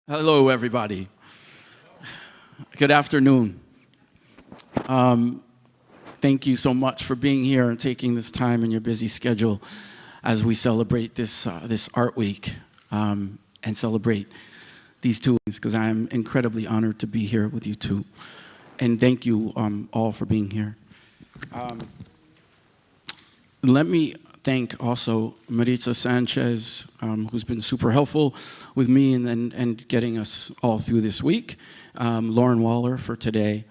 Hello, everybody. Good afternoon. Thank you so much for being here and taking this time in your busy schedule as we celebrate this Art Week and celebrate these two things, because I am incredibly honored to be here with you two. And thank you all for being here. Let me thank also Maritza Sanchez, who's been super helpful with me and getting us all through this week. Lauren Waller for today,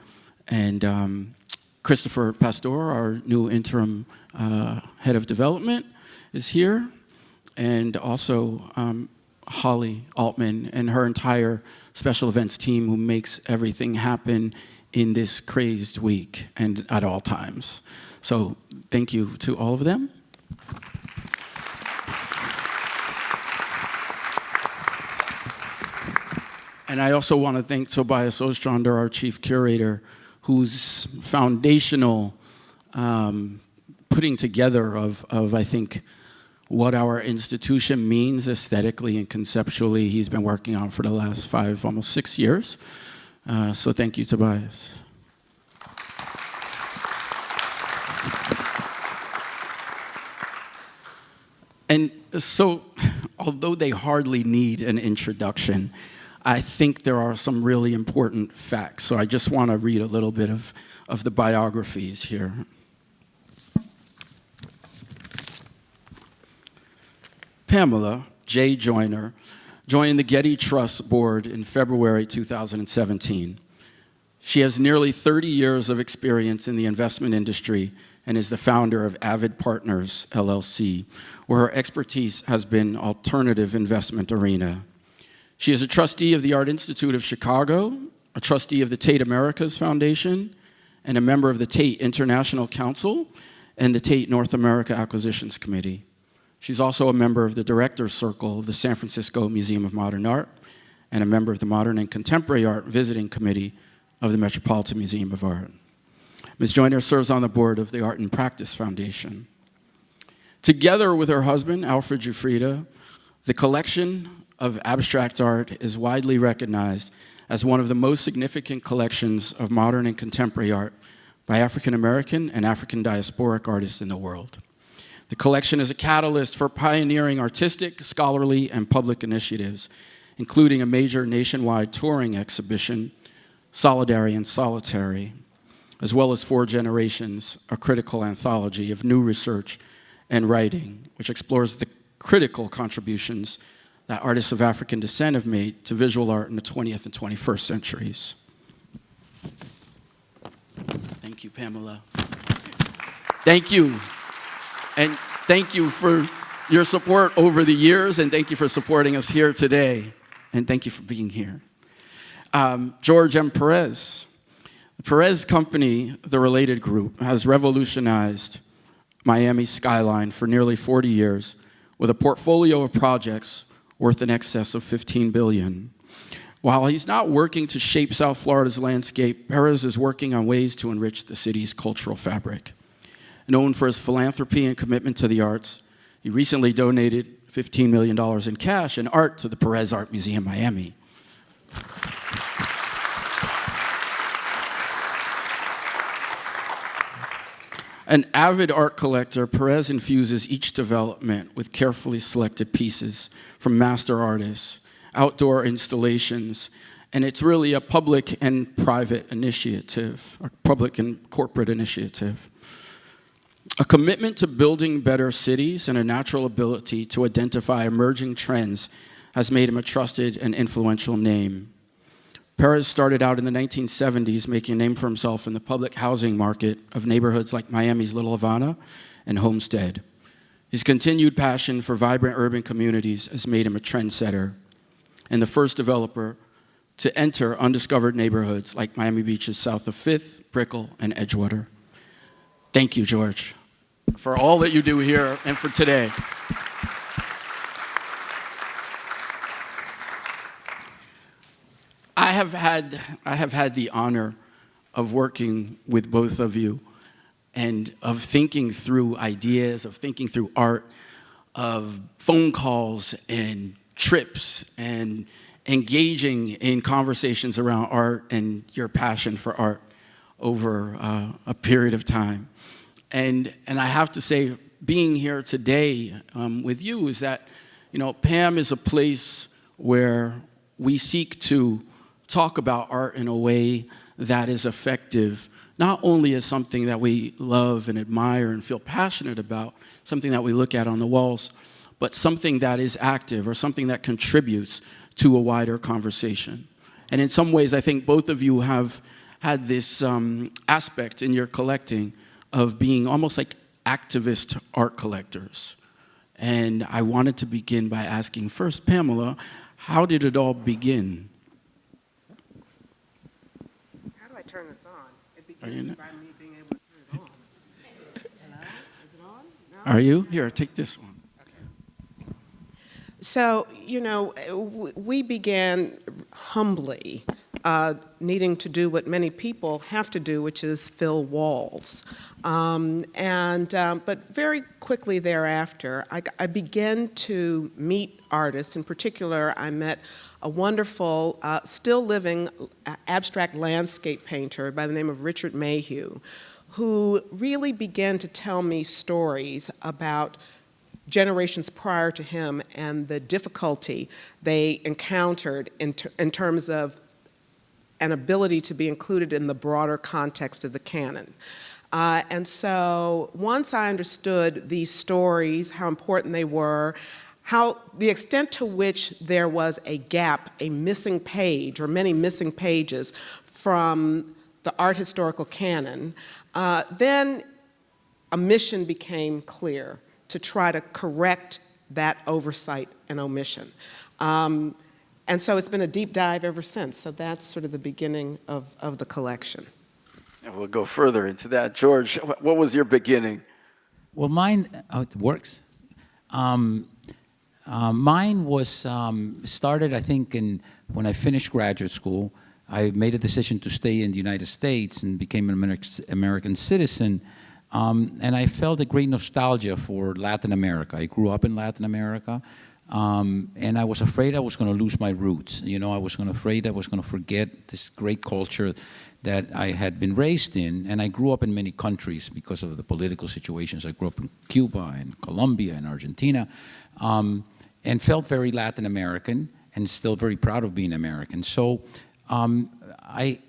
and Christopher Pastor, our new interim head of development, is here, and also Holly Altman and her entire special events team who makes everything happen in this crazed week and at all times. So thank you to all of them. And I also want to thank Tobias Ostrander, our chief curator, whose foundational putting together of I think, what our institution means aesthetically and conceptually, he's been working on for the last 5, almost 6 years. So thank you, Tobias. And so, although they hardly need an introduction, I think there are some really important facts. So I just want to read a little bit of the biographies here. Pamela J. Joyner joined the Getty Trust Board in February 2017. She has nearly 30 years of experience in the investment industry and is the founder of Avid Partners, LLC, where her expertise has been alternative investment arena. She is a trustee of the Art Institute of Chicago, a trustee of the Tate Americas Foundation, and a member of the Tate International Council and the Tate North America Acquisitions Committee. She's also a member of the Directors Circle of the San Francisco Museum of Modern Art and a member of the Modern and Contemporary Art Visiting Committee of the Metropolitan Museum of Art. Ms. Joyner serves on the board of the Art and Practice Foundation. Together with her husband, Alfred Giuffrida, the collection of abstract art is widely recognized as one of the most significant collections of modern and contemporary art by African American and African diasporic artists in the world. The collection is a catalyst for pioneering artistic, scholarly, and public initiatives, including a major nationwide touring exhibition, Solidary and Solitary, as well as 4 Generations, a critical anthology of new research and writing, which explores the critical contributions that artists of African descent have made to visual art in the 20th and 21st centuries. Thank you, Pamela. Thank you. And thank you for your support over the years, and thank you for supporting us here today. And thank you for being here. Jorge and Pérez. The Pérez Company, the related group, has revolutionized Miami's skyline for nearly 40 years with a portfolio of projects worth in excess of $15 billion. While he's not working to shape South Florida's landscape, Pérez is working on ways to enrich the city's cultural fabric. Known for his philanthropy and commitment to the arts, he recently donated $15 million in cash and art to the Pérez Art Museum, Miami. An avid art collector, Pérez infuses each development with carefully selected pieces from master artists, outdoor installations, and it's really a public and private initiative, a public and corporate initiative. A commitment to building better cities and a natural ability to identify emerging trends has made him a trusted and influential name. Pérez started out in the 1970s making a name for himself in the public housing market of neighborhoods like Miami's Little Havana and Homestead. His continued passion for vibrant urban communities has made him a trendsetter and the first developer to enter undiscovered neighborhoods like Miami Beach's south of 5th, Brickell, and Edgewater. Thank you, George, for all that you do here and for today. I have had the honor of working with both of you and of thinking through ideas, of thinking through art, of phone calls and trips and engaging in conversations around art and your passion for art over a period of time. And I have to say, being here today with you is that, PAMM is a place where we seek to talk about art in a way that is effective, not only as something that we love and admire and feel passionate about, something that we look at on the walls, but something that is active or something that contributes to a wider conversation. And in some ways, I think both of you have had this aspect in your collecting of being almost like activist art collectors. And I wanted to begin by asking first, Pamela, how did it all begin? How do I turn this on? It begins by me being able to turn it on. Hello? Is it on? No? Are you? Here, take this one. So, we began humbly needing to do what many people have to do, which is fill walls. But very quickly thereafter, I began to meet artists. In particular, I met a wonderful, still living abstract landscape painter by the name of Richard Mayhew, who really began to tell me stories about generations prior to him and the difficulty they encountered in terms of an ability to be included in the broader context of the canon. And so once I understood these stories, how important they were, how the extent to which there was a gap, a missing page, or many missing pages from the art historical canon, then a mission became clear to try to correct that oversight and omission. And so it's been a deep dive ever since. So that's sort of the beginning of the collection. And we'll go further into that. George, what was your beginning? Well, mine, it works. Mine was started, I think, when I finished graduate school. I made a decision to stay in the United States and became an American citizen. And I felt a great nostalgia for Latin America. I grew up in Latin America, and I was afraid I was going to lose my roots. I was afraid I was going to forget this great culture that I had been raised in. And I grew up in many countries because of the political situations. I grew up in Cuba and Colombia and Argentina, and felt very Latin American and still very proud of being American. So I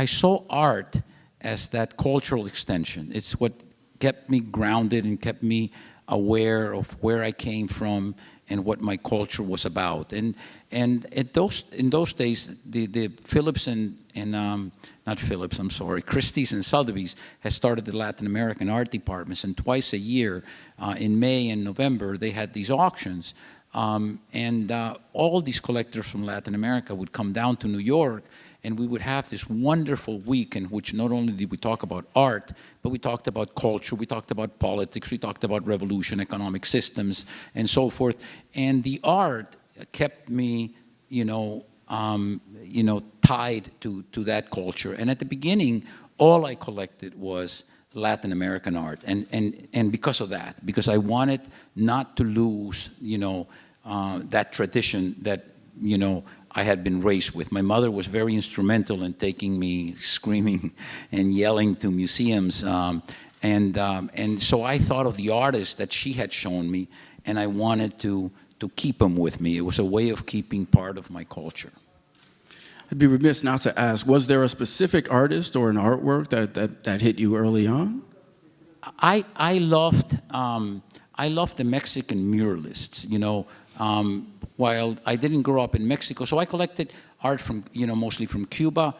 saw art as that cultural extension. It's what kept me grounded and kept me aware of where I came from and what my culture was about. And in those days, the Phillips Christie's and Sotheby's had started the Latin American art departments, and twice a year, in May and November, they had these auctions. All these collectors from Latin America would come down to New York, and we would have this wonderful week in which not only did we talk about art, but we talked about culture, we talked about politics, we talked about revolution, economic systems, and so forth. And the art kept me, tied to that culture. And at the beginning, all I collected was Latin American art, and because of that, because I wanted not to lose, that tradition that, I had been raised with. My mother was very instrumental in taking me screaming and yelling to museums, and so I thought of the artists that she had shown me, and I wanted to keep them with me. It was a way of keeping part of my culture. I'd be remiss not to ask, was there a specific artist or an artwork that hit you early on? I loved the Mexican muralists, while I didn't grow up in Mexico. So I collected art from, mostly from Cuba,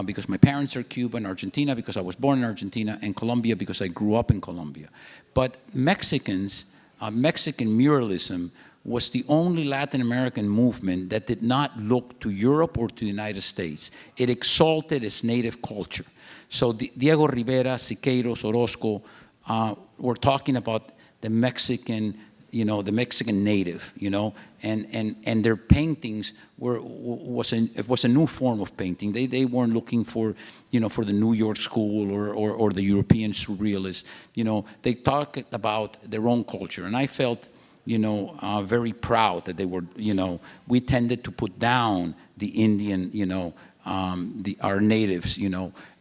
because my parents are Cuban, Argentina because I was born in Argentina, and Colombia because I grew up in Colombia. But Mexican muralism was the only Latin American movement that did not look to Europe or to the United States. It exalted its native culture. So Diego Rivera, Siqueiros, Orozco were talking about the Mexican native, and their paintings was a new form of painting. They weren't looking for the New York school or the European surrealists. They talked about their own culture, and I felt very proud that they were, we tended to put down the Indian, our natives,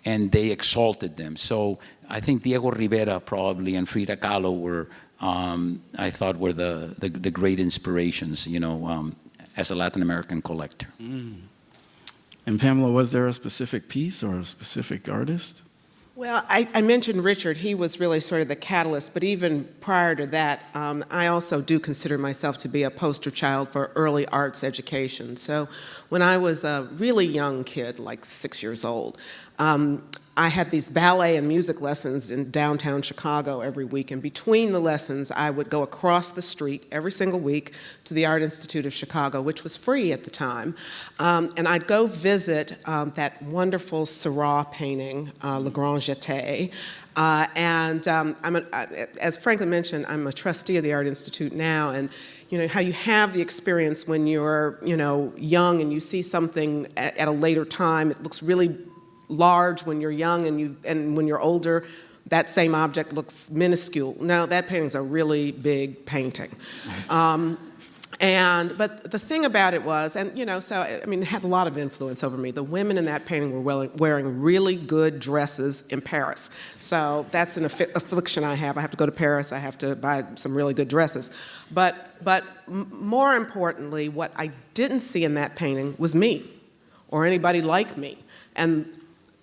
and they exalted them. So I think Diego Rivera probably and Frida Kahlo were, I thought, were the great inspirations, as a Latin American collector. Mm. And Pamela, was there a specific piece or a specific artist? Well, I mentioned Richard. He was really sort of the catalyst, but even prior to that, I also do consider myself to be a poster child for early arts education. So when I was a really young kid, like 6 years old, I had these ballet and music lessons in downtown Chicago every week, and between the lessons, I would go across the street every single week to the Art Institute of Chicago, which was free at the time, and I'd go visit that wonderful Seurat painting, Le Grand Jeté, as Franklin mentioned, I'm a trustee of the Art Institute now, and how you have the experience when you're, young and you see something at a later time, it looks really large when you're young, and when you're older, that same object looks minuscule. No, that painting's a really big painting. But the thing about it was, it had a lot of influence over me. The women in that painting were wearing really good dresses in Paris. So that's an affliction I have. I have to go to Paris. I have to buy some really good dresses. But more importantly, what I didn't see in that painting was me or anybody like me. And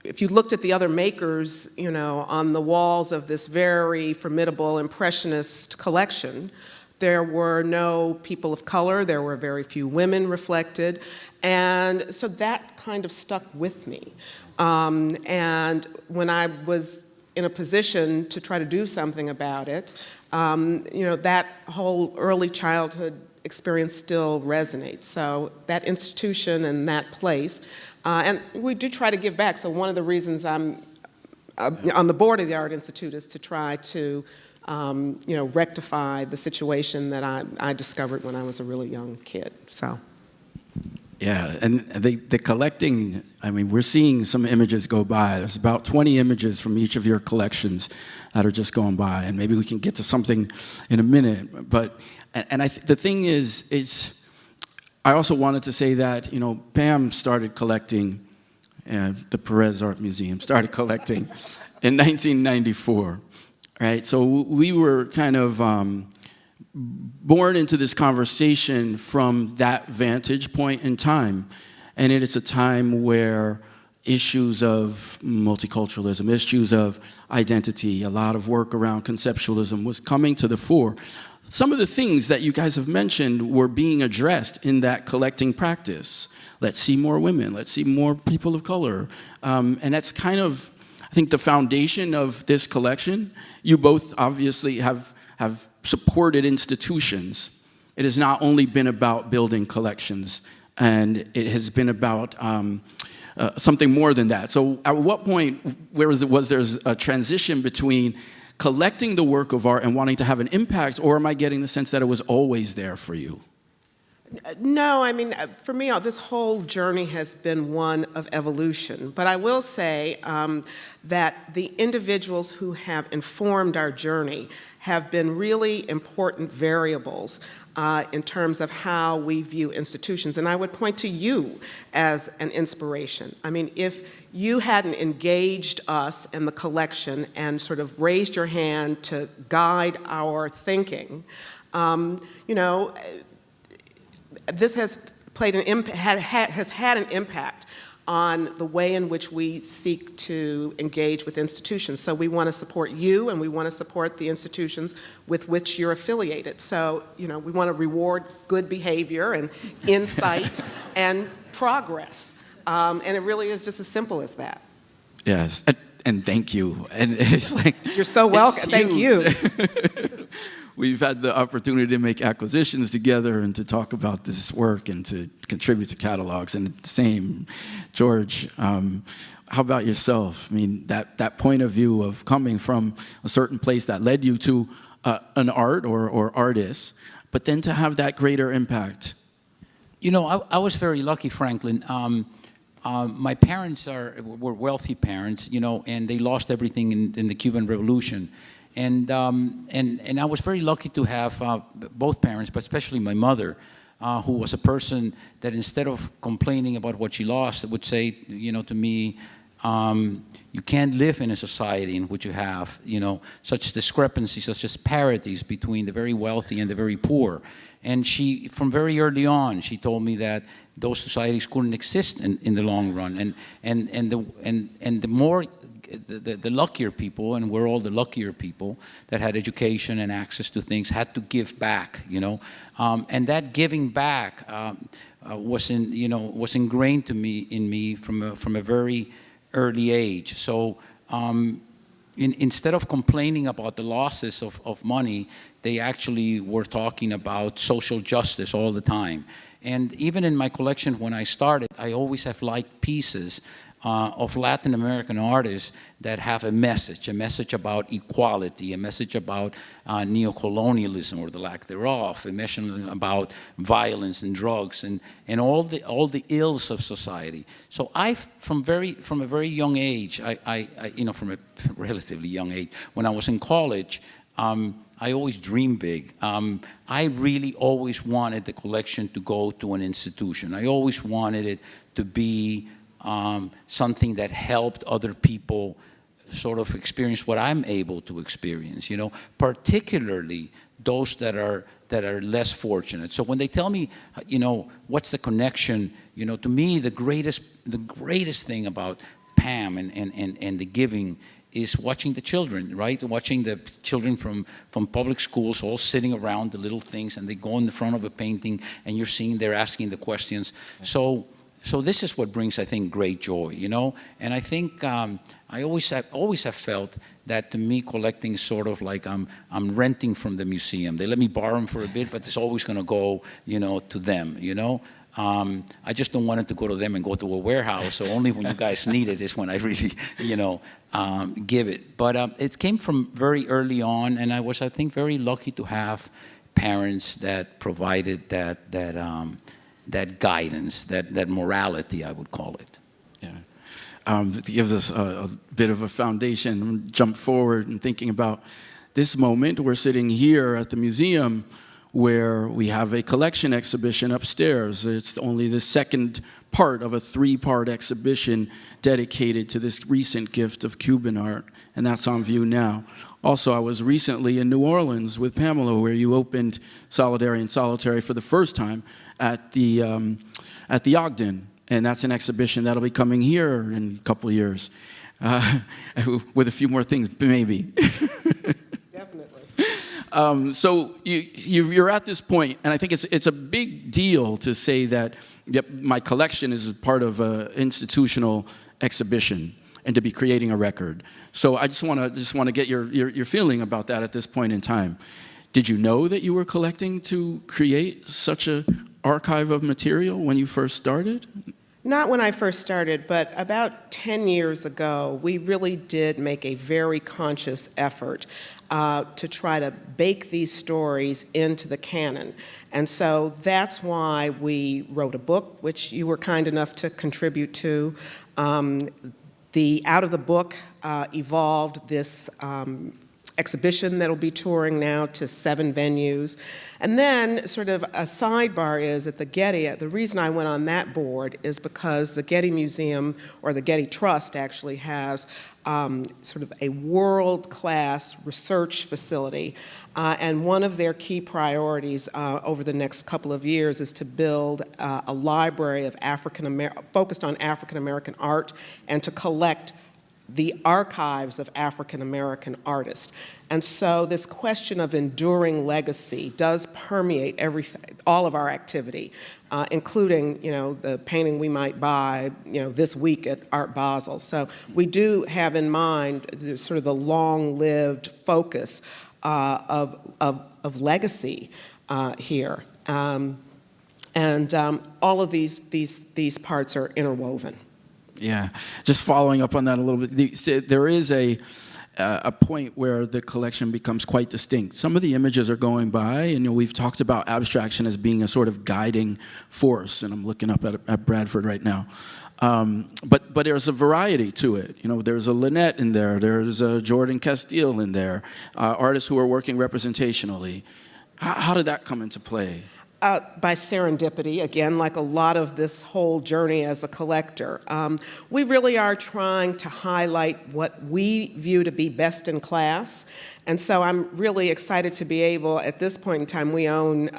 if you looked at the other makers, on the walls of this very formidable Impressionist collection, there were no people of color, there were very few women reflected, and so that kind of stuck with me. And when I was in a position to try to do something about it, that whole early childhood experience still resonates. So that institution and that place, and we do try to give back. So one of the reasons I'm on the board of the Art Institute is to try to, rectify the situation that I discovered when I was a really young kid. So. Yeah, and the collecting, we're seeing some images go by. There's about 20 images from each of your collections that are just going by, and maybe we can get to something in a minute. But, the thing is I also wanted to say that, Pam started collecting, the Pérez Art Museum started collecting in 1994, right? So we were kind of born into this conversation from that vantage point in time. And it is a time where issues of multiculturalism, issues of identity, a lot of work around conceptualism was coming to the fore. Some of the things that you guys have mentioned were being addressed in that collecting practice. Let's see more women, let's see more people of color. And that's kind of, I think, the foundation of this collection. You both obviously have supported institutions. It has not only been about building collections, and it has been about something more than that. So at what point was there a transition between collecting the work of art and wanting to have an impact, or am I getting the sense that it was always there for you? No, for me, this whole journey has been one of evolution. But I will say that the individuals who have informed our journey have been really important variables in terms of how we view institutions. And I would point to you as an inspiration. If you hadn't engaged us in the collection and sort of raised your hand to guide our thinking, this has played has had an impact on the way in which we seek to engage with institutions. So we want to support you, and we want to support the institutions with which you're affiliated. So, we want to reward good behavior and insight and progress. And it really is just as simple as that. Yes, and thank you. And it's like, you're so welcome. Thank you. We've had the opportunity to make acquisitions together and to talk about this work and to contribute to catalogs. And the same, George, how about yourself? That point of view of coming from a certain place that led you to an art or artist, but then to have that greater impact. I was very lucky, Franklin. My parents were wealthy parents, and they lost everything in the Cuban Revolution. And I was very lucky to have both parents, but especially my mother, who was a person that instead of complaining about what she lost, would say, to me, you can't live in a society in which you have, such discrepancies, such disparities between the very wealthy and the very poor. And she, from very early on, she told me that those societies couldn't exist in the long run. And the more, the luckier people, and we're all the luckier people that had education and access to things, had to give back, and that giving back was ingrained in me from a very early age. So instead of complaining about the losses of money, they actually were talking about social justice all the time. And even in my collection when I started, I always have liked pieces of Latin American artists that have a message about equality, a message about neocolonialism or the lack thereof, a message about violence and drugs and all the ills of society. So from a very young age, from a relatively young age, when I was in college, I always dreamed big. I really always wanted the collection to go to an institution. I always wanted it to be something that helped other people sort of experience what I'm able to experience, particularly those that are less fortunate. So when they tell me, what's the connection, to me the greatest thing about PAMM and the giving is watching the children, right? Watching the children from public schools all sitting around the little things, and they go in the front of a painting, and you're seeing they're asking the questions. So this is what brings, I think, great joy, And I think I always have felt that, to me, collecting is sort of like I'm renting from the museum. They let me borrow them for a bit, but it's always going to go, to them, I just don't want it to go to them and go to a warehouse. So only when you guys need it is when I really, give it. But it came from very early on, and I was, I think, very lucky to have parents that provided that guidance, that morality, I would call it. Yeah. It gives us a bit of a foundation. Jump forward and thinking about this moment. We're sitting here at the museum where we have a collection exhibition upstairs. It's only the second part of a 3-part exhibition dedicated to this recent gift of Cuban art, and that's on view now. Also, I was recently in New Orleans with Pamela, where you opened Solidary and Solitary for the first time at the Ogden, and that's an exhibition that'll be coming here in a couple of years, with a few more things, maybe. Definitely. So you're at this point, and I think it's a big deal to say that, yep, my collection is part of an institutional exhibition, and to be creating a record. So I just want to get your feeling about that at this point in time. Did you know that you were collecting to create such an archive of material when you first started? Not when I first started, but about 10 years ago, we really did make a very conscious effort to try to bake these stories into the canon. And so that's why we wrote a book, which you were kind enough to contribute to. Out of the book evolved this exhibition that'll be touring now to 7 venues. And then sort of a sidebar is at the Getty, the reason I went on that board is because the Getty Museum, or the Getty Trust actually has sort of a world-class research facility. And one of their key priorities over the next couple of years is to build a library of focused on African-American art and to collect the archives of African-American artists. And so this question of enduring legacy does permeate all of our activity, including, the painting we might buy, this week at Art Basel. So we do have in mind sort of the long-lived focus of legacy here. And all of these parts are interwoven. Yeah, just following up on that a little bit, there is a point where the collection becomes quite distinct. Some of the images are going by, and we've talked about abstraction as being a sort of guiding force, and I'm looking up at Bradford right now. But there's a variety to it. You know, there's a Lynette in there. There's a Jordan Castile in there. Artists who are working representationally. How did that come into play? By serendipity, again, like a lot of this whole journey as a collector. We really are trying to highlight what we view to be best in class. And so I'm really excited to be able, at this point in time, we own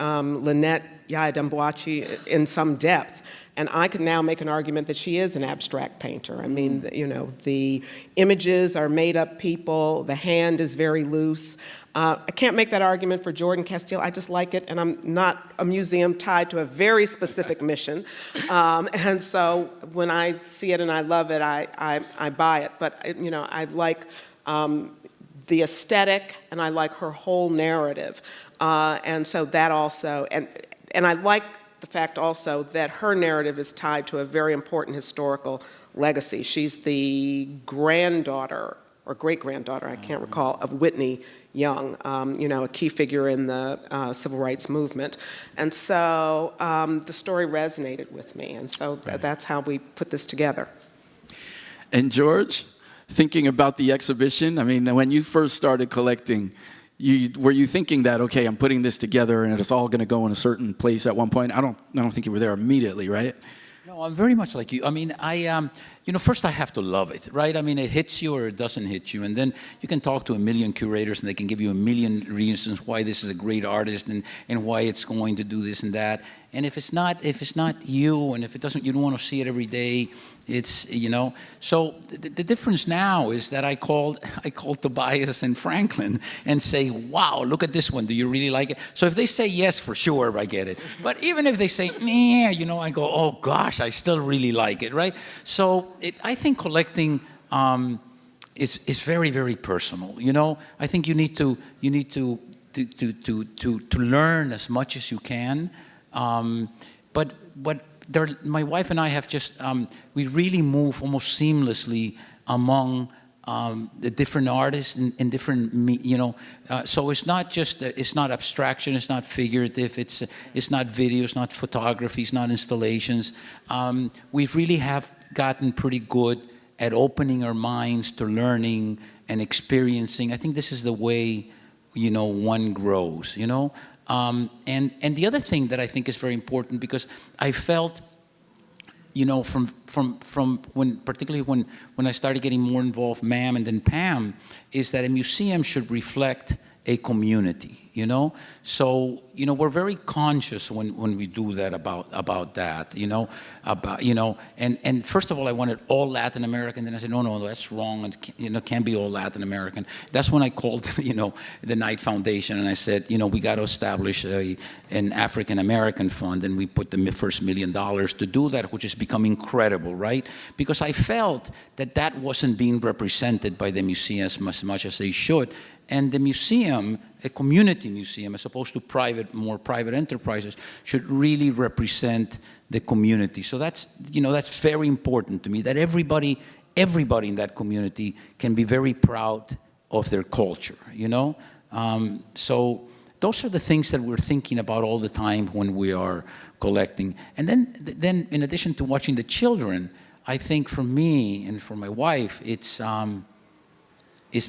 Lynette Yaya-Damboachi in some depth. And I can now make an argument that she is an abstract painter. I mean, you know, the images are made up people, the hand is very loose. I can't make that argument for Jordan Castile. I just like it, and I'm not a museum tied to a very specific mission. And so when I see it and I love it, I buy it. But, you know, I like the aesthetic, and I like her whole narrative. And so that also, and I like the fact also that her narrative is tied to a very important historical legacy. She's the granddaughter or great-granddaughter, I can't recall, of Whitney Young, you know, a key figure in the civil rights movement. And so the story resonated with me, and so that's how we put this together. And George, thinking about the exhibition, I mean, when you first started collecting, were you thinking that, okay, I'm putting this together and it's all going to go in a certain place at one point? I don't think you were there immediately, right? No, I'm very much like you. I mean, you know, first I have to love it, right? I mean, it hits you or it doesn't hit you. And then you can talk to a million curators and they can give you a million reasons why this is a great artist and why it's going to do this and that. And if it's not you, and if it doesn't, you don't want to see it every day, it's, you know. So the difference now is that I called Tobias and Franklin and say, wow, look at this one. Do you really like it? So if they say yes, for sure, I get it. But even if they say, meh, you know, I go, oh gosh, I still really like it, right? So I think collecting is very, very personal. You know, I think you need to learn as much as you can. But my wife and I have just, we really move almost seamlessly among the different artists and different, you know, so it's not just, it's not abstraction, it's not figurative, it's not video, it's not photography, it's not installations. We really have gotten pretty good at opening our minds to learning and experiencing. I think this is the way, you know, one grows, you know. And the other thing that I think is very important, because I felt, you know, from when, particularly when I started getting more involved, MAMM and then PAMM, is that a museum should reflect a community, you know? So, you know, we're very conscious when we do that about that, you know, and first of all, I wanted all Latin American, then I said, no, that's wrong, and you know, can't be all Latin American. That's when I called, you know, the Knight Foundation, and I said, you know, we got to establish an African American fund, and we put the first $1 million to do that, which has become incredible, right? Because I felt that wasn't being represented by the museums as much as they should. And the museum, a community museum, as opposed to more private enterprises, should really represent the community. So that's, you know, that's very important to me, that everybody in that community can be very proud of their culture, you know? So those are the things that we're thinking about all the time when we are collecting. And then in addition to watching the children, I think for me and for my wife, it's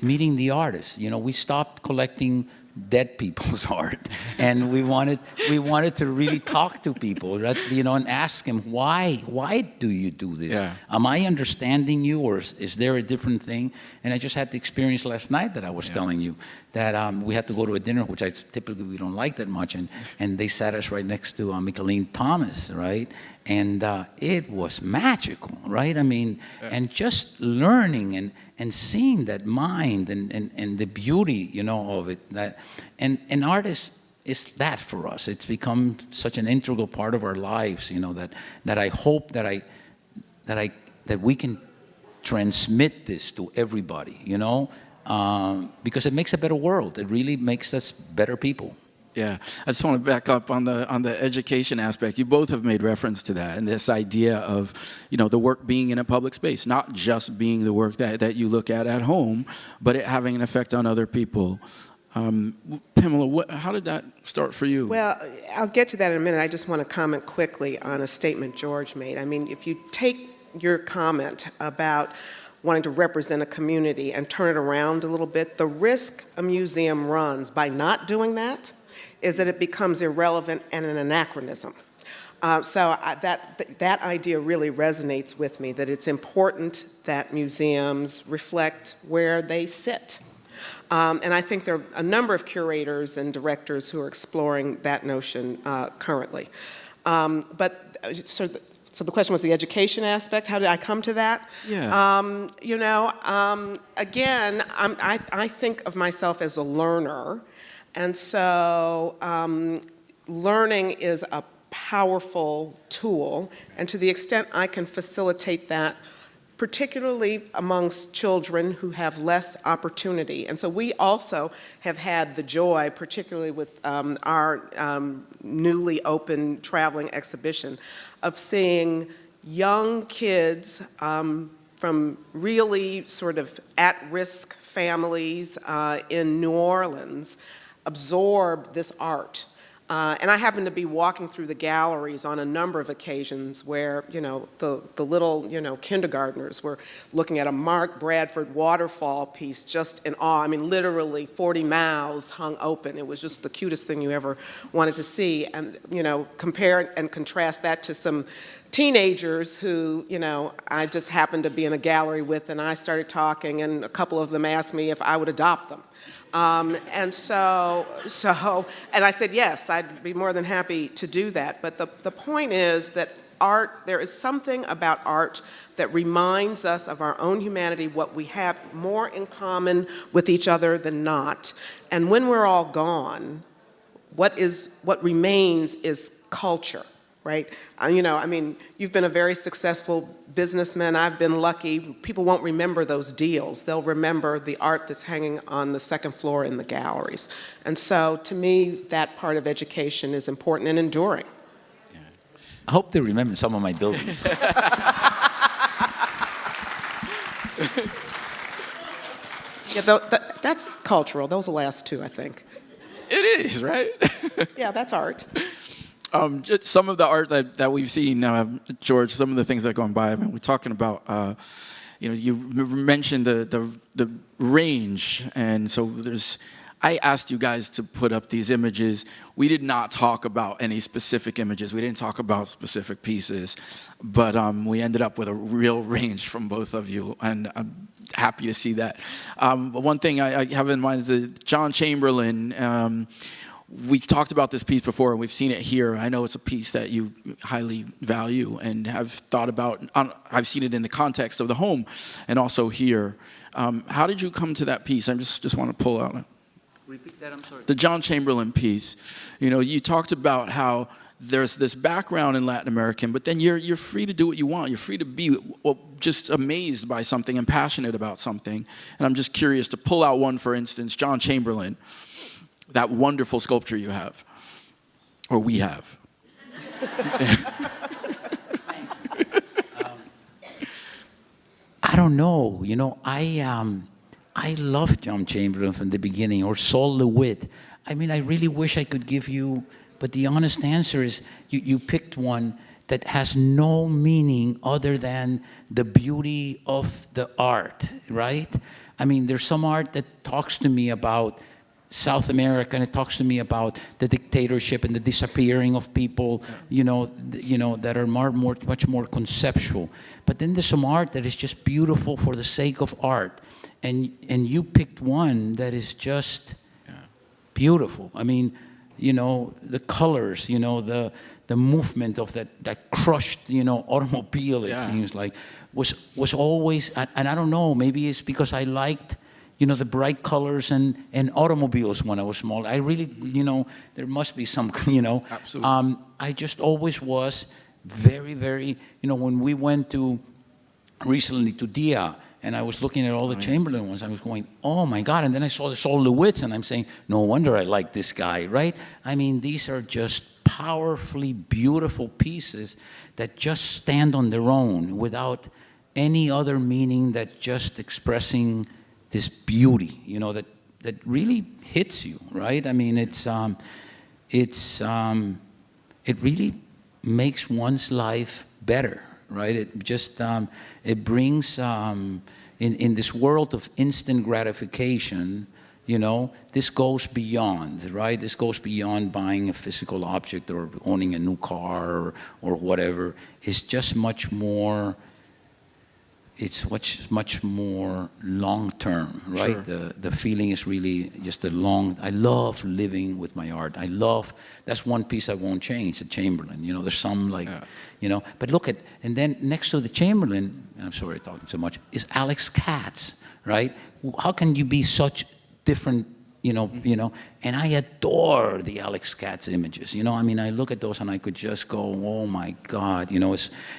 meeting the artists. You know, we stopped collecting dead people's art, and we wanted to really talk to people, right? You know, and ask them, why do you do this? Yeah. Am I understanding you, or is there a different thing? And I just had the experience last night that I was telling you, that we had to go to a dinner, which typically we don't like that much, and they sat us right next to Micheline Thomas, right? And it was magical, right? I mean, and just learning and seeing that mind and the beauty, you know, of it. That and artists is that for us. It's become such an integral part of our lives, you know, that I hope that we can transmit this to everybody, you know, because it makes a better world. It really makes us better people. Yeah, I just want to back up on the education aspect. You both have made reference to that, and this idea of, you know, the work being in a public space, not just being the work that you look at home, but it having an effect on other people. Pamela, how did that start for you? Well, I'll get to that in a minute. I just want to comment quickly on a statement George made. I mean, if you take your comment about wanting to represent a community and turn it around a little bit, the risk a museum runs by not doing that is that it becomes irrelevant and an anachronism. That idea really resonates with me, that it's important that museums reflect where they sit. And I think there are a number of curators and directors who are exploring that notion currently. So the question was the education aspect. How did I come to that? Yeah. Again, I think of myself as a learner. And so learning is a powerful tool. And to the extent I can facilitate that, particularly amongst children who have less opportunity. And so we also have had the joy, particularly with our newly open traveling exhibition, of seeing young kids from really sort of at-risk families in New Orleans absorb this art. And I happened to be walking through the galleries on a number of occasions where, the little, kindergartners were looking at a Mark Bradford waterfall piece just in awe. I mean, literally 40 mouths hung open. It was just the cutest thing you ever wanted to see. And, compare and contrast that to some teenagers who, I just happened to be in a gallery with, and I started talking, and a couple of them asked me if I would adopt them. And I said, yes, I'd be more than happy to do that. But the point is that there is something about art that reminds us of our own humanity, what we have more in common with each other than not. And when we're all gone, what remains is culture. Right? You've been a very successful businessman. I've been lucky. People won't remember those deals. They'll remember the art that's hanging on the second floor in the galleries. And so, to me, that part of education is important and enduring. Yeah. I hope they remember some of my buildings. Yeah, that's cultural. Those are the last two, I think. It is, right? Yeah, that's art. Just some of the art that we've seen, George, some of the things that are going by, we're talking about, you mentioned the range, and so I asked you guys to put up these images. We did not talk about any specific images. We didn't talk about specific pieces, but we ended up with a real range from both of you, and I'm happy to see that. One thing I have in mind is that John Chamberlain, we've talked about this piece before, and we've seen it here. I know it's a piece that you highly value and have thought about. I've seen it in the context of the home and also here. How did you come to that piece? I just want to pull out. Repeat that, I'm sorry. The John Chamberlain piece. You talked about how there's this background in Latin American, but then you're free to do what you want. You're free to be just amazed by something and passionate about something. And I'm just curious to pull out one, for instance, John Chamberlain. That wonderful sculpture you have, or we have. I don't know. I love John Chamberlain from the beginning, or Sol LeWitt. I really wish I could give you, but the honest answer is you picked one that has no meaning other than the beauty of the art, right? There's some art that talks to me about South America, and it talks to me about the dictatorship and the disappearing of people, that are much more conceptual. But then there's some art that is just beautiful for the sake of art, and you picked one that is just beautiful. The colors, the movement of that crushed, automobile. It seems like was always, and I don't know, maybe it's because I liked, the bright colors and automobiles when I was small. I really, there must be some, Absolutely. I just always was very, very, when we went recently to Dia, and I was looking at all the Chamberlain ones, I was going, oh my God, and then I saw the Sol LeWitts, and I'm saying, no wonder I like this guy, right? These are just powerfully beautiful pieces that just stand on their own without any other meaning than just expressing this beauty, that really hits you, right? It really makes one's life better, right? It just, it brings, in this world of instant gratification, you know, this goes beyond, right? This goes beyond buying a physical object or owning a new car or whatever. It's just much more, it's much more long-term, right? Sure. The feeling is really just a long, I love living with my art. I love, that's one piece I won't change, the Chamberlain. You know, there's some like, you know, but look at, and then next to the Chamberlain, and I'm sorry talking so much, is Alex Katz, right? How can you be such different, you know, and I adore the Alex Katz images, you know, I mean, I look at those and I could just go, oh my God, you know,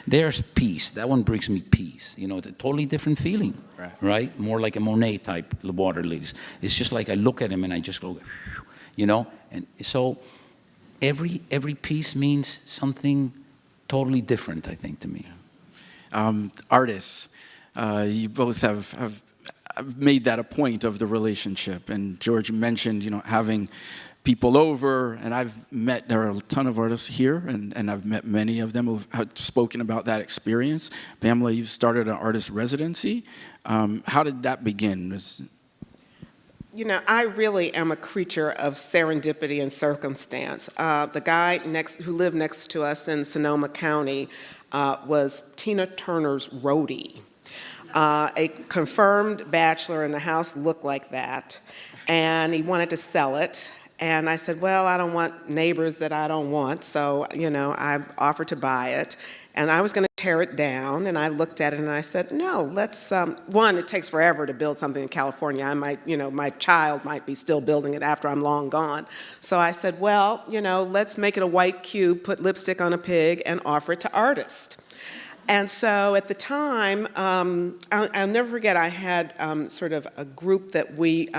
there's peace, that one brings me peace, you know, it's a totally different feeling, right? More like a Monet type water lilies. It's just like I look at him and I just go, you know, and so every piece means something totally different, I think, to me. Artists, you both have made that a point of the relationship. And George mentioned, you know, having people over, and there are a ton of artists here, and I've met many of them who've spoken about that experience. Pamela, you've started an artist residency. How did that begin? You know, I really am a creature of serendipity and circumstance. The guy who lived next to us in Sonoma County was Tina Turner's roadie. A confirmed bachelor, and the house looked like that, and he wanted to sell it. And I said, well, I don't want neighbors that I don't want, so, you know, I offered to buy it. And I was going to tear it down, and I looked at it and I said, no, let's, one, it takes forever to build something in California. I might, you know, my child might be still building it after I'm long gone. So I said, well, you know, let's make it a white cube, put lipstick on a pig, and offer it to artists. And so at the time, I'll never forget, I had sort of a group that we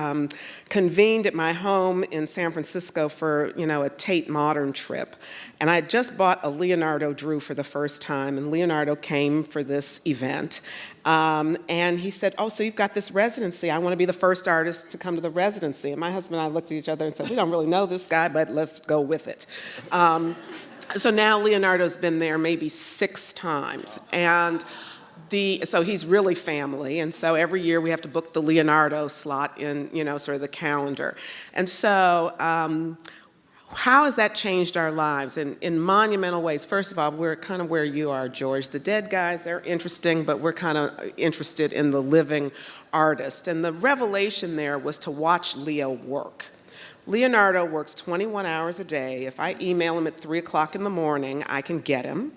convened at my home in San Francisco for, you know, a Tate Modern trip. And I had just bought a Leonardo Drew for the first time, and Leonardo came for this event. And he said, oh, so you've got this residency. I want to be the first artist to come to the residency. And my husband and I looked at each other and said, we don't really know this guy, but let's go with it. So now Leonardo's been there maybe 6 times, and so he's really family, and so every year we have to book the Leonardo slot in, you know, sort of the calendar. And so how has that changed our lives in monumental ways? First of all, we're kind of where you are, George. The dead guys, they're interesting, but we're kind of interested in the living artist. And the revelation there was to watch Leo work. Leonardo works 21 hours a day. If I email him at 3 o'clock in the morning, I can get him.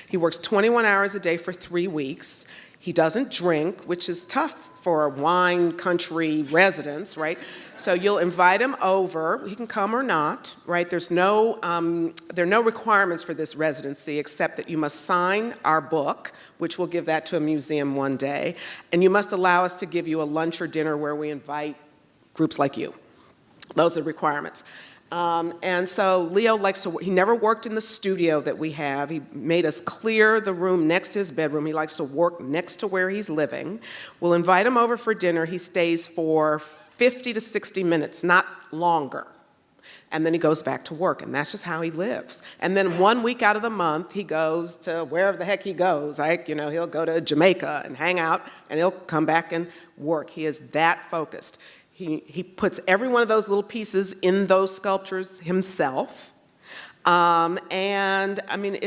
He works 21 hours a day for 3 weeks. He doesn't drink, which is tough for a wine country residence, right? So you'll invite him over. He can come or not, right? There are no requirements for this residency except that you must sign our book, which we'll give that to a museum one day, and you must allow us to give you a lunch or dinner where we invite groups like you. Those are the requirements. And so Leo likes to, he never worked in the studio that we have. He made us clear the room next to his bedroom. He likes to work next to where he's living. We'll invite him over for dinner. He stays for 50 to 60 minutes, not longer. And then he goes back to work, and that's just how he lives. And then 1 week out of the month, he goes to wherever the heck he goes. Like, you know, he'll go to Jamaica and hang out, and he'll come back and work. He is that focused. He puts every one of those little pieces in those sculptures himself. And I mean,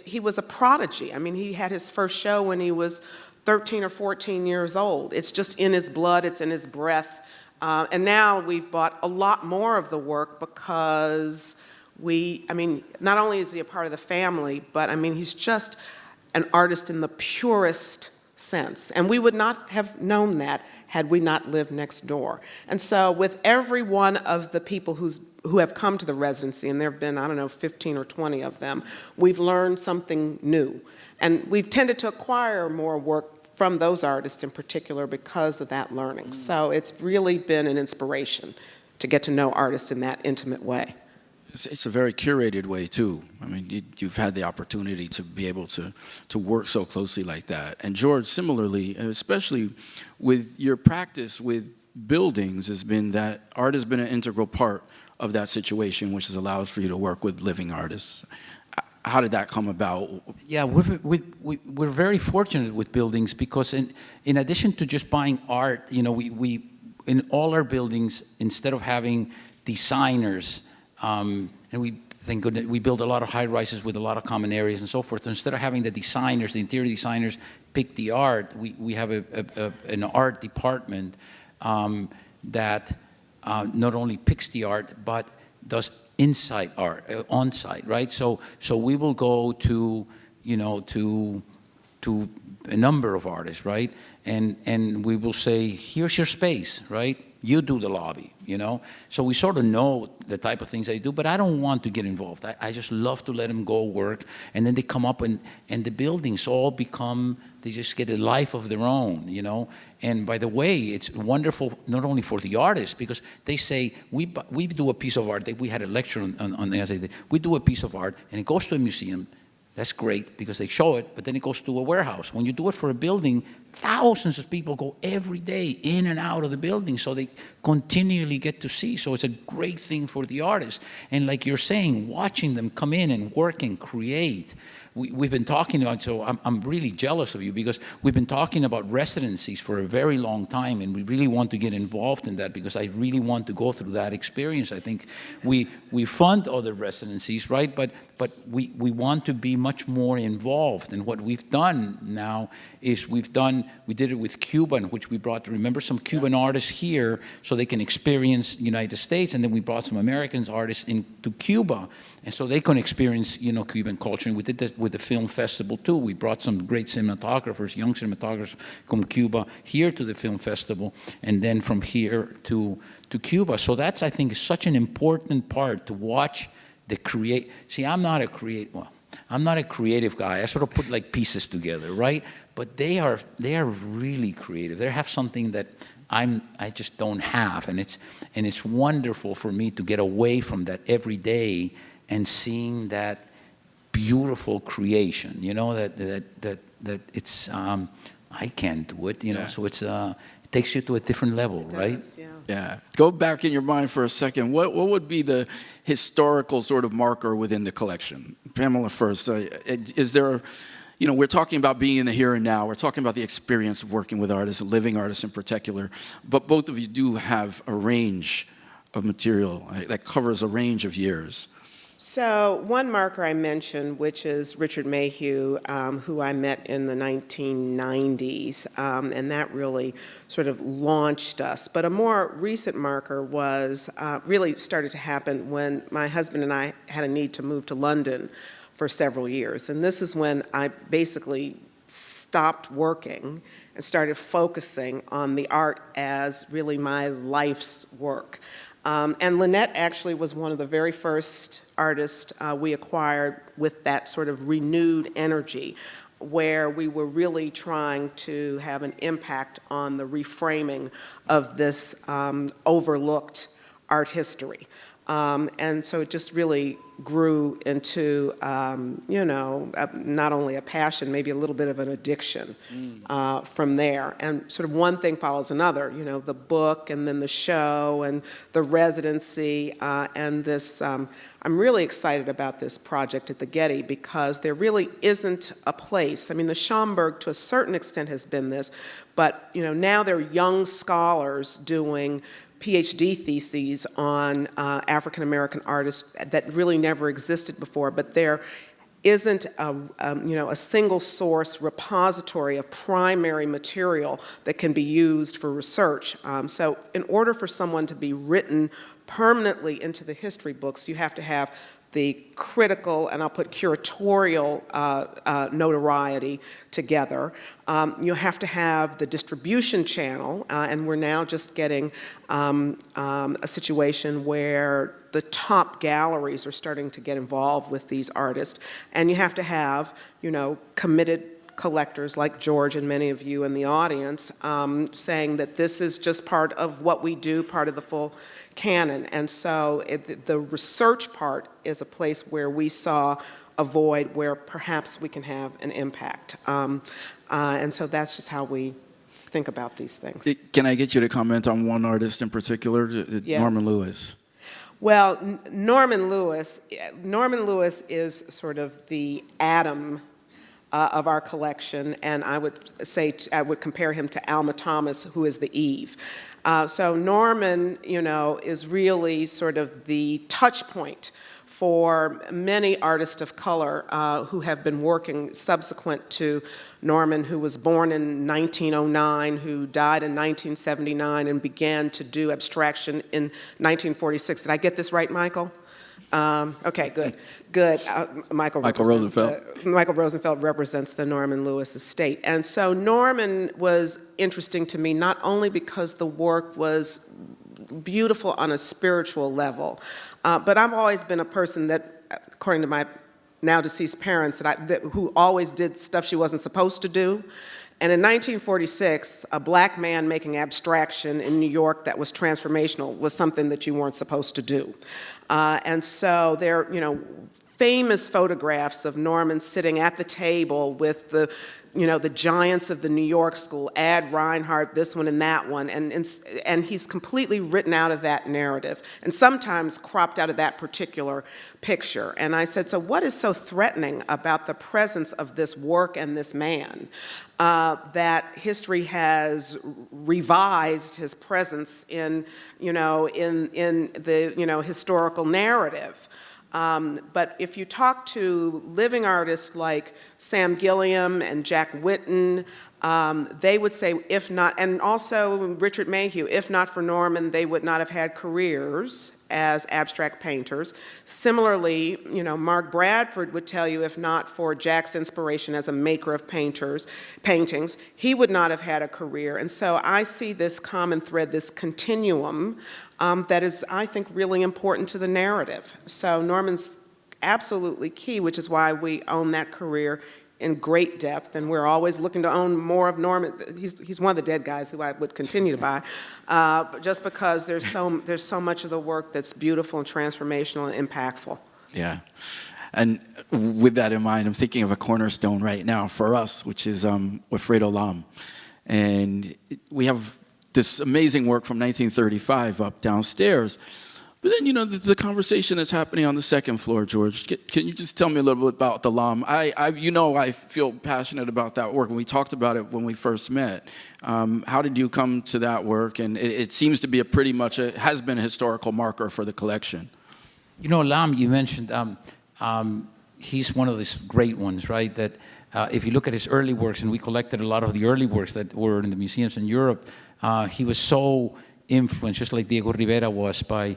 he was a prodigy. I mean, he had his first show when he was 13 or 14 years old. It's just in his blood, it's in his breath. And now we've bought a lot more of the work because I mean, not only is he a part of the family, but I mean, he's just an artist in the purest sense. And we would not have known that had we not lived next door. And so with every one of the people who have come to the residency, and there have been, I don't know, 15 or 20 of them, we've learned something new. And we've tended to acquire more work from those artists in particular because of that learning. So it's really been an inspiration to get to know artists in that intimate way. It's a very curated way, too. I mean, you've had the opportunity to be able to work so closely like that. And George, similarly, especially with your practice with buildings, has been that art has been an integral part of that situation, which has allowed for you to work with living artists. how did that come about? Yeah, we're very fortunate with buildings because in addition to just buying art, you know, we in all our buildings, instead of having designers, and thank goodness, we build a lot of high-rises with a lot of common areas and so forth. So instead of having the designers, the interior designers, pick the art, we have an art department that not only picks the art, but does inside art, on-site, right? So we will go to, you know, to a number of artists, right? And we will say, here's your space, right? You do the lobby, you know? So we sort of know the type of things they do, but I don't want to get involved. I just love to let them go work, and then they come up and the buildings all become, they just get a life of their own, you know? And by the way, it's wonderful not only for the artists, because they say, we do a piece of art, we had a lecture on the we do a piece of art, and it goes to a museum. That's great because they show it, but then it goes to a warehouse. When you do it for a building, thousands of people go every day in and out of the building, so they continually get to see. So it's a great thing for the artists. And like you're saying, watching them come in and work and create. We've been talking about, so I'm really jealous of you because we've been talking about residencies for a very long time, and we really want to get involved in that because I really want to go through that experience. I think we fund other residencies, right? But we want to be much more involved. And what we've done now is we did it with Cuba, in which we brought, remember, some Cuban artists here so they can experience the United States, and then we brought some American artists into Cuba, and so they can experience, you know, Cuban culture. And we did this with the film festival too. We brought some great cinematographers, young cinematographers from Cuba here to the film festival, and then from here to Cuba. So that's, I think, such an important part to watch the create. See, I'm not a creative guy. I sort of put like pieces together, right? But they are really creative. They have something that I just don't have, and it's wonderful for me to get away from that every day and seeing that beautiful creation. You know, that it's I can't do it. You know, so it's it takes you to a different level, right? Yeah. Go back in your mind for a second. What would be the historical sort of marker within the collection? Pamela first. Is there, you know, we're talking about being in the here and now. We're talking about the experience of working with artists, living artists in particular. But both of you do have a range of material that covers a range of years. So one marker I mentioned, which is Richard Mayhew, who I met in the 1990s, and that really sort of launched us. But a more recent marker was really started to happen when my husband and I had a need to move to London for several years. And this is when I basically stopped working and started focusing on the art as really my life's work. And Lynette actually was one of the very first artists we acquired with that sort of renewed energy, where we were really trying to have an impact on the reframing of this overlooked art history. And so it just really grew into, you know, not only a passion, maybe a little bit of an addiction from there. And sort of one thing follows another, you know, the book and then the show and the residency and this. I'm really excited about this project at the Getty because there really isn't a place. I mean, the Schomburg to a certain extent has been this, but, you know, now there are young scholars doing PhD theses on African American artists that really never existed before, but there isn't a single source repository of primary material that can be used for research. So in order for someone to be written permanently into the history books, you have to have the critical, and I'll put curatorial notoriety together. You have to have the distribution channel, and we're now just getting a situation where the top galleries are starting to get involved with these artists. And you have to have, you know, committed collectors like George and many of you in the audience saying that this is just part of what we do, part of the full canon. And so the research part is a place where we saw a void where perhaps we can have an impact. And so that's just how we think about these things. Can I get you to comment on one artist in particular, Yes. Norman Lewis? Well, Norman Lewis is sort of the atom of our collection, and I would compare him to Alma Thomas, who is the Eve. So Norman, is really sort of the touch point for many artists of color who have been working subsequent to Norman, who was born in 1909, who died in 1979, and began to do abstraction in 1946. Did I get this right, Michael? Okay, good. Michael Rosenfeld represents the Norman Lewis estate. And so Norman was interesting to me not only because the work was beautiful on a spiritual level, but I've always been a person that, according to my now deceased parents, who always did stuff she wasn't supposed to do. And in 1946, a black man making abstraction in New York that was transformational was something that you weren't supposed to do. And so there, famous photographs of Norman sitting at the table with the giants of the New York school, Ad Reinhardt, this one and that one, and he's completely written out of that narrative, and sometimes cropped out of that particular picture. And I said, so what is so threatening about the presence of this work and this man that history has revised his presence in the historical narrative? But if you talk to living artists like Sam Gilliam and Jack Whitten, they would say, if not, and also Richard Mayhew, if not for Norman, they would not have had careers as abstract painters. Similarly, Mark Bradford would tell you, if not for Jack's inspiration as a maker of paintings, he would not have had a career. And so I see this common thread, this continuum, that is, I think, really important to the narrative. So Norman's absolutely key, which is why we own that career in great depth, and we're always looking to own more of Norman. He's one of the dead guys who I would continue to buy, just because there's so much of the work that's beautiful and transformational and impactful. Yeah. And with that in mind, I'm thinking of a cornerstone right now for us, which is Wilfredo Lam. And we have this amazing work from 1935 up downstairs. But then, the conversation that's happening on the second floor, George, can you just tell me a little bit about the Lam? I feel passionate about that work, and we talked about it when we first met. How did you come to that work? And it seems to be has been a historical marker for the collection. Lam, you mentioned, he's one of these great ones, right? That if you look at his early works, and we collected a lot of the early works that were in the museums in Europe, he was so influenced, just like Diego Rivera was, by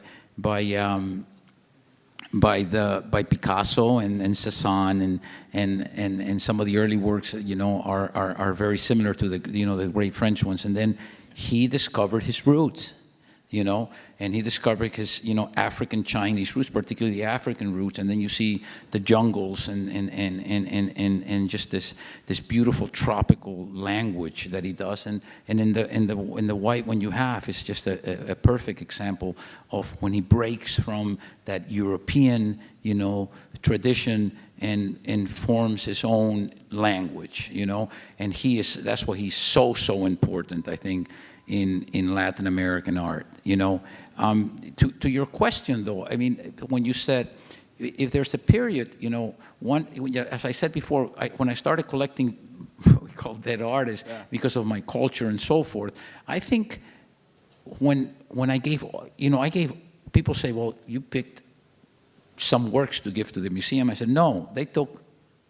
Picasso and Cézanne and some of the early works that are very similar to the great French ones. And then he discovered his roots, and he discovered his African Chinese roots, particularly the African roots. And then you see the jungles and just this beautiful tropical language that he does. And in the white one you have is just a perfect example of when he breaks from that European tradition and forms his own language, and that's why he's so important, I think, in Latin American art. To your question, though, I mean, when you said, if there's a period, as I said before, when I started collecting what we call dead artists, because of my culture and so forth, I think when I gave, people say, well, you picked some works to give to the museum. I said, no, they took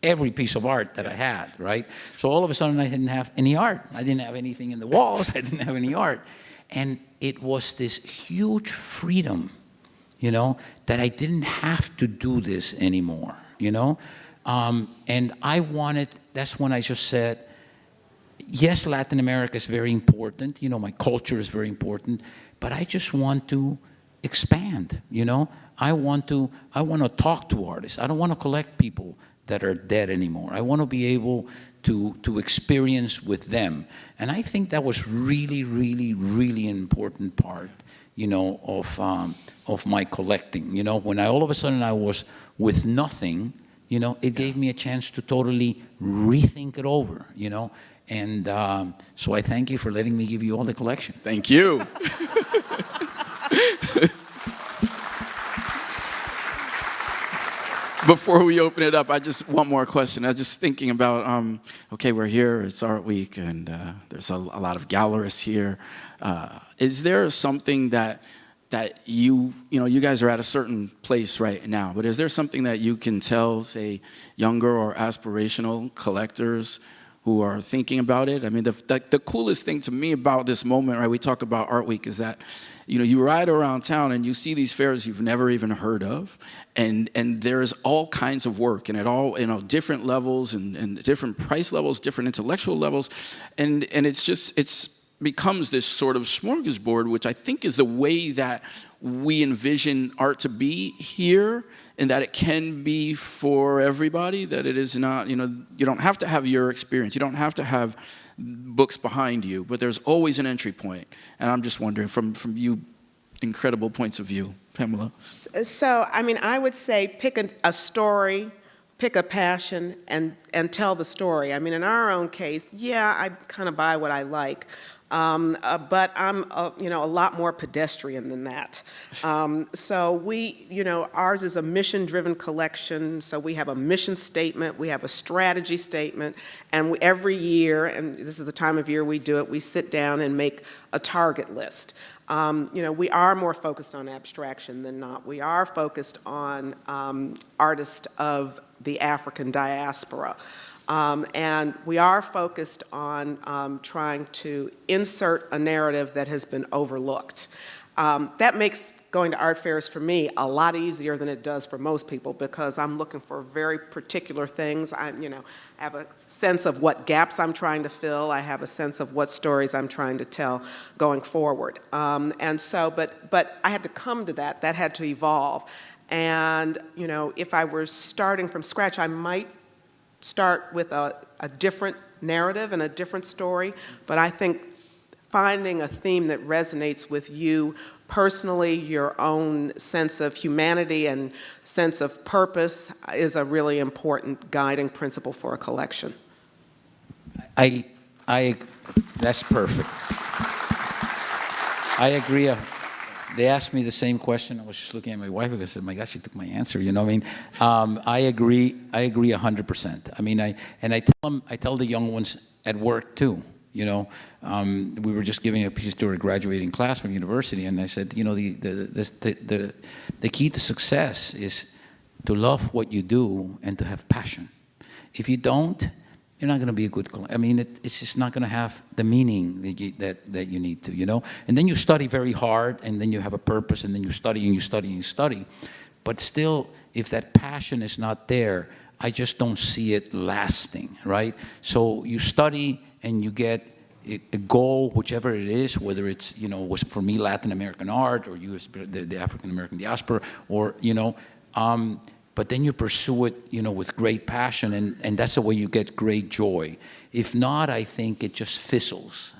every piece of art that I had, right? So all of a sudden I didn't have any art. I didn't have anything in the walls. I didn't have any art. And it was this huge freedom, that I didn't have to do this anymore, and I wanted, that's when I just said, yes, Latin America is very important, my culture is very important, but I just want to expand, I want to talk to artists. I don't want to collect people that are dead anymore. I want to be able to experience with them. And I think that was really, really, really important part, of my collecting. When all of a sudden I was with nothing, it gave me a chance to totally rethink it over, And so I thank you for letting me give you all the collection. Thank you. Before we open it up, I just one more question. I was just thinking about, okay, we're here, it's Art Week, and there's a lot of gallerists here. Is there something that you guys are at a certain place right now, but is there something that you can tell, say, younger or aspirational collectors who are thinking about it? I mean, the coolest thing to me about this moment, right, we talk about Art Week, is that, you ride around town and you see these fairs you've never even heard of, and there's all kinds of work, and at all, different levels and different price levels, different intellectual levels, and it's becomes this sort of smorgasbord, which I think is the way that we envision art to be here, and that it can be for everybody, that it is not, you don't have to have your experience, you don't have to have books behind you, but there's always an entry point. And I'm just wondering, from you incredible points of view, Pamela. So, I mean, I would say pick a story, pick a passion, and tell the story. I mean, in our own case, yeah, I kind of buy what I like. But I'm, a lot more pedestrian than that. So ours is a mission-driven collection. So we have a mission statement, we have a strategy statement, and every year, and this is the time of year we do it, we sit down and make a target list. We are more focused on abstraction than not. We are focused on artists of the African diaspora. And we are focused on trying to insert a narrative that has been overlooked. That makes going to art fairs for me a lot easier than it does for most people, because I'm looking for very particular things. I have a sense of what gaps I'm trying to fill. I have a sense of what stories I'm trying to tell going forward. And so, but I had to come to that. That had to evolve. And if I were starting from scratch, I might start with a different narrative and a different story, but I think finding a theme that resonates with you personally, your own sense of humanity and sense of purpose, is a really important guiding principle for a collection. That's perfect. I agree. They asked me the same question. I was just looking at my wife because I said, "My gosh, she took my answer." I agree 100%. I mean, I tell the young ones at work too. We were just giving a piece to our graduating class from university, and I said, the key to success is to love what you do and to have passion. If you don't, you're not going to be a good collector. I mean, it's just not going to have the meaning that you need to, And then you study very hard, and then you have a purpose, and then you study and you study and you study. But still, if that passion is not there, I just don't see it lasting, right? So you study and you get a goal, whichever it is, whether it's, was for me Latin American art, or the African American diaspora, or, but then you pursue it, with great passion, and that's the way you get great joy. If not, I think it just fizzles,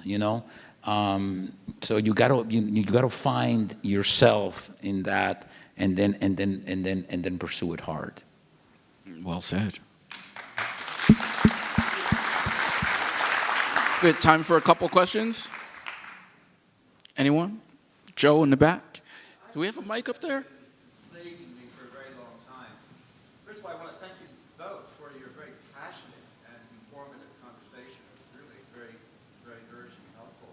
So you gotta find yourself in that, and then pursue it hard. Well said. We have time for a couple questions. Anyone? Joe in the back. Do we have a mic up there? Plaguing me for a very long time. First of all, I want to thank you both for your very passionate and informative conversation. It was really very nourishing and helpful.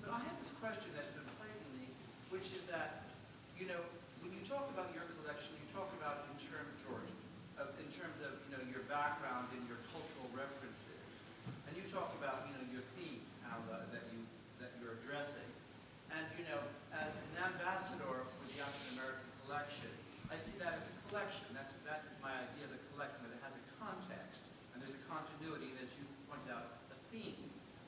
But I have this question that's been plaguing me, which is that, when you talk about your collection, you talk about in terms, George, in terms of your background and your cultural references, and you talk about your themes, how that you're addressing, and as an ambassador for the African American collection, I see that as a collection. That is my idea of the collection, that it has a context, and there's a continuity, and as you pointed out, a theme.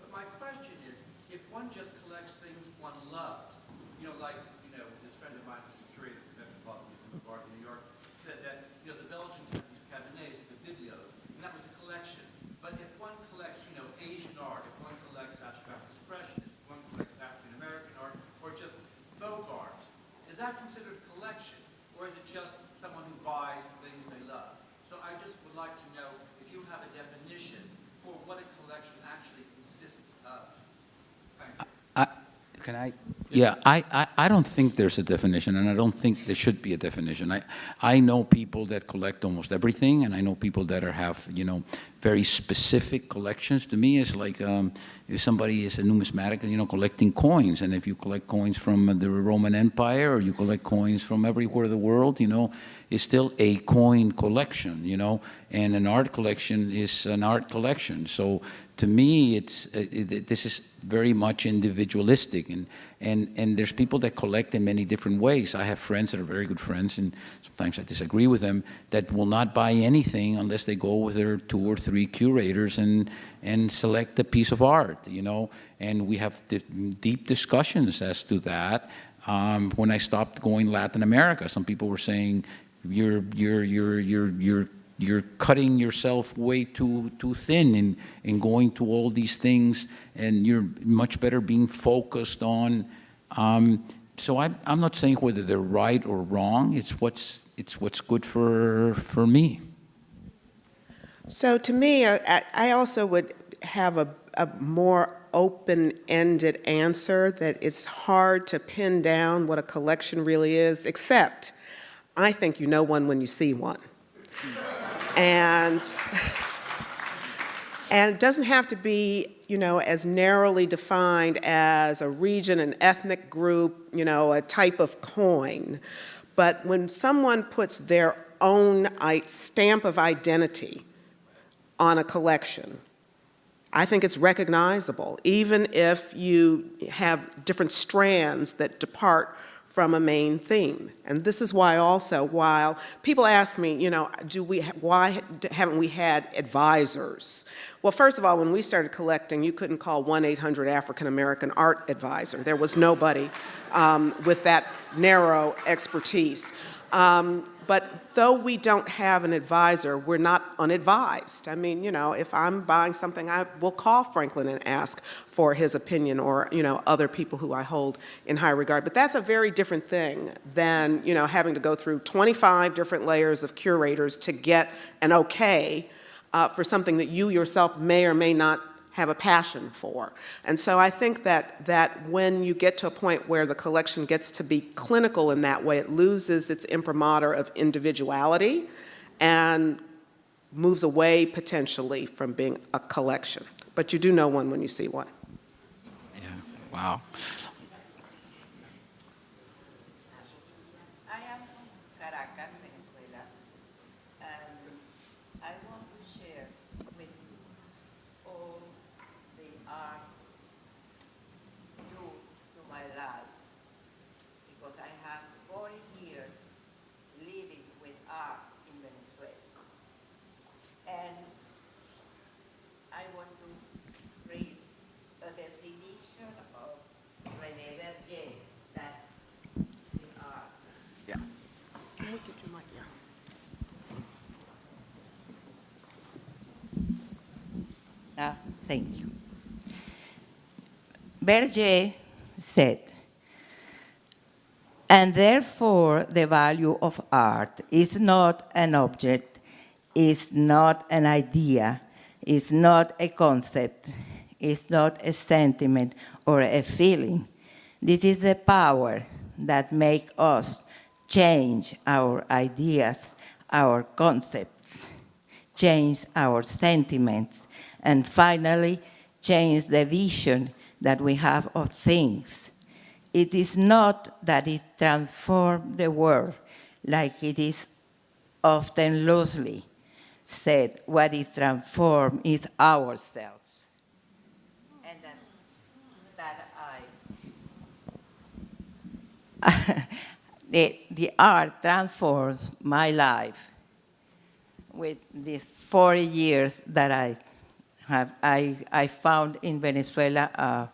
But my question is, if one just collects things one loves, this friend of mine who's a curator at the Metropolitan Museum of Art in New York said that, the Belgians have these cabinets, the biblios, and that was a collection. But if one collects, Asian art, if one collects abstract expression, if one collects African American art, or just folk art, is that considered a collection, or is it just someone who buys the things they love? So I just would like to know if you have a definition for what a collection actually consists of. Thank you. Can I? Yeah, I don't think there's a definition, and I don't think there should be a definition. I know people that collect almost everything, and I know people that have, very specific collections. To me, it's like if somebody is a numismatic, collecting coins, and if you collect coins from the Roman Empire or you collect coins from everywhere in the world, it's still a coin collection, and an art collection is an art collection. So to me, this is very much individualistic, and there's people that collect in many different ways. I have friends that are very good friends, and sometimes I disagree with them, that will not buy anything unless they go with their 2 or 3 curators and select a piece of art, and we have deep discussions as to that. When I stopped going Latin America, some people were saying, you're cutting yourself way too thin in going to all these things, and you're much better being focused on. So I'm not saying whether they're right or wrong. It's what's good for me. So to me, I also would have a more open-ended answer, that it's hard to pin down what a collection really is, except I think you know one when you see one. And it doesn't have to be, as narrowly defined as a region, an ethnic group, a type of coin. But when someone puts their own stamp of identity on a collection, I think it's recognizable, even if you have different strands that depart from a main theme. And this is why also, while people ask me, why haven't we had advisors? Well, first of all, when we started collecting, you couldn't call 1-800 African American Art Advisor. There was nobody with that narrow expertise. But though we don't have an advisor, we're not unadvised. I mean, if I'm buying something, I will call Franklin and ask for his opinion, or, other people who I hold in high regard. But that's a very different thing than, having to go through 25 different layers of curators to get an okay for something that you yourself may or may not have a passion for. And so I think that when you get to a point where the collection gets to be clinical in that way, it loses its imprimatur of individuality and moves away potentially from being a collection. But you do know one when you see one. Yeah, wow. I am from Caracas, Venezuela, and I want to share with you all the art due to my life, because I have 40 years living with art in Venezuela. And I want to read a definition of René Berger, that is art. Yeah. Can we get your mic? Yeah. Thank you. Berger said, and therefore the value of art is not an object, is not an idea, is not a concept, is not a sentiment or a feeling. This is the power that makes us change our ideas, our concepts, change our sentiments, and finally change the vision that we have of things. It is not that it transforms the world, like it is often loosely said. What is transformed is ourselves. And that the art transforms my life with these 40 years that I have. I found in Venezuela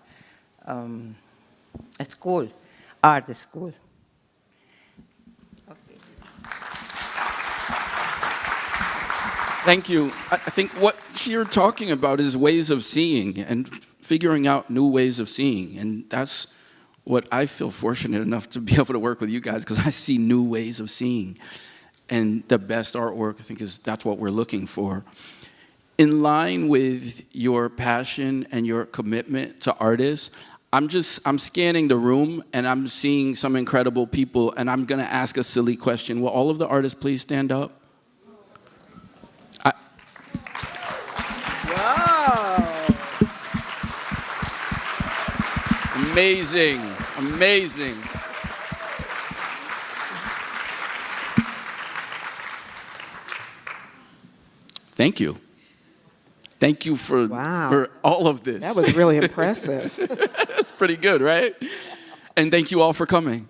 a school, art school. Okay. Thank you. I think what you're talking about is ways of seeing and figuring out new ways of seeing. And that's what I feel fortunate enough to be able to work with you guys, because I see new ways of seeing. And the best artwork, I think, that's what we're looking for. In line with your passion and your commitment to artists, I'm scanning the room, and I'm seeing some incredible people, and I'm going to ask a silly question. Will all of the artists please stand up? Wow. Amazing, amazing. Thank you. Thank you for, Wow. for all of this. That was really impressive. That's pretty good, right? And thank you all for coming.